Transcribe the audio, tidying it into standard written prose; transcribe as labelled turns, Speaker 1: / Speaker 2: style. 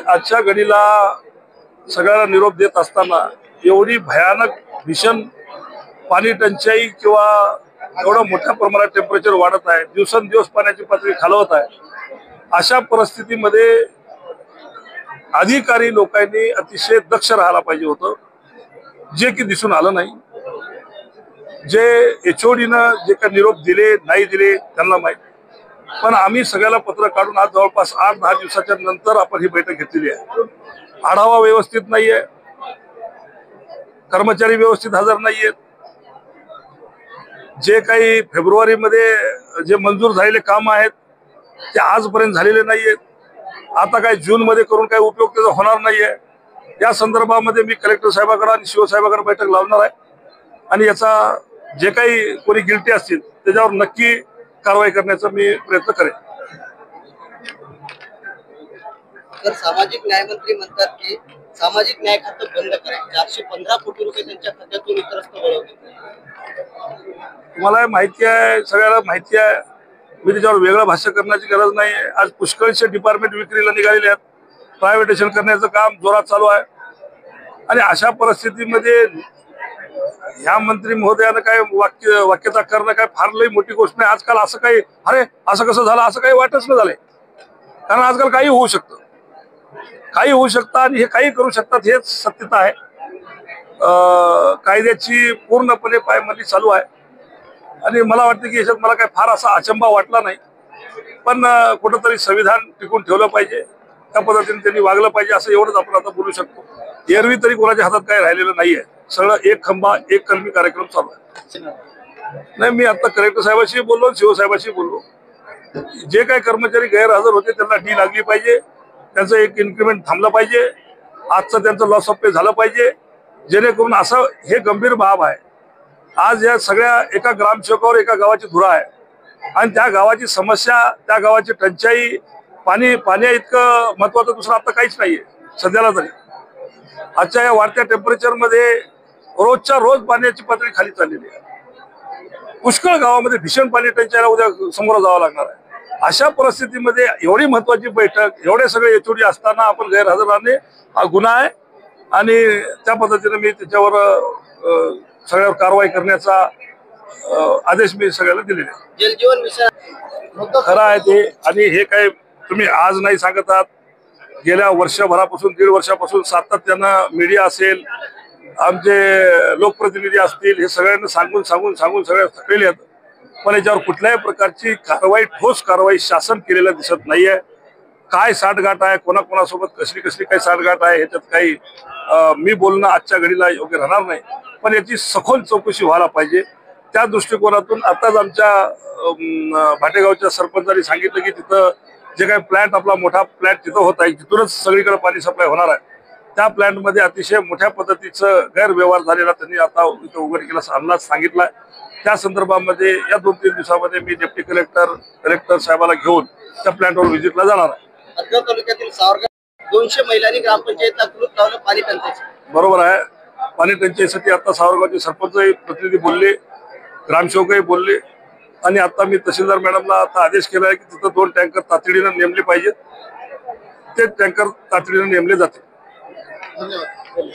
Speaker 1: आजच्या घडीला सगळ्यांना निरोप देत असताना एवढी भयानक भीषण पाणी टंचाई किंवा एवढं मोठ्या प्रमाणात टेम्परेचर वाढत आहे, दिवसेंदिवस पाण्याची पातळी खालवत आहे, अशा परिस्थितीमध्ये अधिकारी लोकांनी अतिशय दक्ष राहायला पाहिजे होतं, जे की दिसून आलं नाही। जे एचओडीनं जे काही निरोप दिले नाही दिले त्यांना माहिती, पण आम्ही सगळ्याला पत्र काढून आज जवळपास 8-10 दिवसाच्या नंतर आपण ही बैठक घेतलेली आहे। आढावा व्यवस्थित नाहीये, कर्मचारी व्यवस्थित हजर नाहीयेत, जे काही फेब्रुवारीमध्ये जे मंजूर झालेले काम आहेत ते आजपर्यंत झालेले नाहीयेत। आता काय जून मध्ये करून काही उपयोग त्याचा होणार नाहीये। या संदर्भामध्ये मी कलेक्टर साहेबांकडे आणि शिवसाहेबांकडे बैठक लावणार आहे आणि याचा जे काही कोणी गिल्टी असतील त्याच्यावर नक्की कारवाई करण्याचा मी प्रयत्न करेन।
Speaker 2: तर सामाजिक न्याय मंत्री म्हणतात की सामाजिक न्याय खातं बंद करा, 415 कोटी रुपये त्यांच्या खात्यातून इतरस्त वळवले।
Speaker 1: तुम्हाला माहिती आहे, सगळ्याला माहिती आहे, मी त्याच्यावर वेगळं भाष्य करण्याची गरज नाही। आज पुष्कळशे डिपार्टमेंट विक्रीला निघालेले आहेत, प्रायव्हेटायझेशन करण्याचं काम जोरात चालू आहे आणि अशा परिस्थितीमध्ये ह्या मंत्री महोदयानं काय वाक्यता करणं काय फार लई मोठी गोष्ट नाही। आजकाल असं काही अरे असं कसं झालं असं काही वाटच नाही झालंय, कारण आजकाल काही होऊ शकतं, काही होऊ शकतं आणि हे काही करू शकतात, हेच सत्यता आहे। कायद्याची पूर्णपणे पायमल्ली चालू आहे आणि मला वाटतं की याच्यात मला काय फार असा अचंबा वाटला नाही, पण कुठंतरी संविधान टिकून ठेवलं पाहिजे, त्या पद्धतीने त्यांनी वागलं पाहिजे, असं एवढंच आपण आता बोलू शकतो। एरवी तरी कोणाच्या हातात काही राहिलेलं नाहीये, सगळं एक खंबा एक कलमी कार्यक्रम चालू आहे। नाही, मी आता कलेक्टर साहेबांशी बोललो, शिवसाहेबांशी बोललो, जे काही कर्मचारी गैरहजर होते त्यांना डी लागली पाहिजे, त्यांचं एक इन्क्रीमेंट थांबलं पाहिजे, आजचं त्यांचं लॉस ऑफ पे झालं पाहिजे, जेणेकरून असं हे गंभीर बाब आहे। आज या सगळ्या एका ग्रामसेवकावर एका गावाची धुरा आहे आणि त्या गावाची समस्या, त्या गावाची टंचाई, पाण्या इतकं महत्वाचं दुसरं आता काहीच नाहीये सध्याला तरी। आजच्या या वाढत्या टेम्परेचरमध्ये रोजच्या रोज पाण्याची पातळी खाली चाललेली आहे। पुष्कळ गावामध्ये भीषण पाणी टंचाईला उद्या समोर जावं लागणार आहे। अशा परिस्थितीमध्ये एवढी महत्वाची बैठक, एवढे सगळे एचओडी असताना आपण गैरहजर राहणे हा गुन्हा आहे आणि त्या पद्धतीने मी त्याच्यावर सगळ्यावर कारवाई करण्याचा आदेश मी सगळ्याला दिलेले आहे।
Speaker 2: जलजीवन मिशन
Speaker 1: खरं आहे ते, आणि हे काय तुम्ही आज नाही सांगत आहात, गेल्या वर्षभरापासून 1.5 वर्षापासून सातत्यानं मीडिया असेल, आमचे लोकप्रतिनिधी असतील, हे सगळ्यांना सांगून सगळे थकलेले आहेत, पण याच्यावर कुठल्याही प्रकारची कारवाई, ठोस कारवाई शासन केलेलं दिसत नाहीये। काय साठगाठ आहे, कोणाकोणासोबत कसली काही साठगाठ आहे, ह्याच्यात काही मी बोलणं आजच्या घडीला योग्य राहणार नाही, पण याची सखोल चौकशी व्हायला पाहिजे। त्या दृष्टिकोनातून आताच आमच्या भाटेगावच्या सरपंचांनी सांगितलं की तिथं जे काही प्लॅन्ट, आपला मोठा प्लॅन्ट तिथं होत आहे, तिथूनच सगळीकडे पाणी सप्लाय होणार आहे, त्या प्लॅन्टमध्ये अतिशय मोठ्या पद्धतीचं गैरव्यवहार झालेला त्यांनी आता इथं उघडकीला अंदाज सांगितलाय। त्या संदर्भामध्ये या 2-3 दिवसामध्ये मी डेप्टी कलेक्टर साहेबाला घेऊन त्या प्लॅन्टवर व्हिजिटला जाणार आहे।
Speaker 2: हदगाव तालुक्यातील सावरगाव 200 महिलांनी ग्रामपंचायतला कुलूप लावलं पाणी टंचाई।
Speaker 1: बरोबर आहे, पाणी टंचाईसाठी आता सावरगावचे सरपंचही प्रतिनिधी बोलले, ग्रामसेवकही बोलले आणि आता मी तहसीलदार मॅडमला आता आदेश केला आहे की तिथं 2 टँकर तातडीनं नेमले पाहिजेत, ते टँकर तातडीनं नेमले जातील।
Speaker 2: धन्यवाद।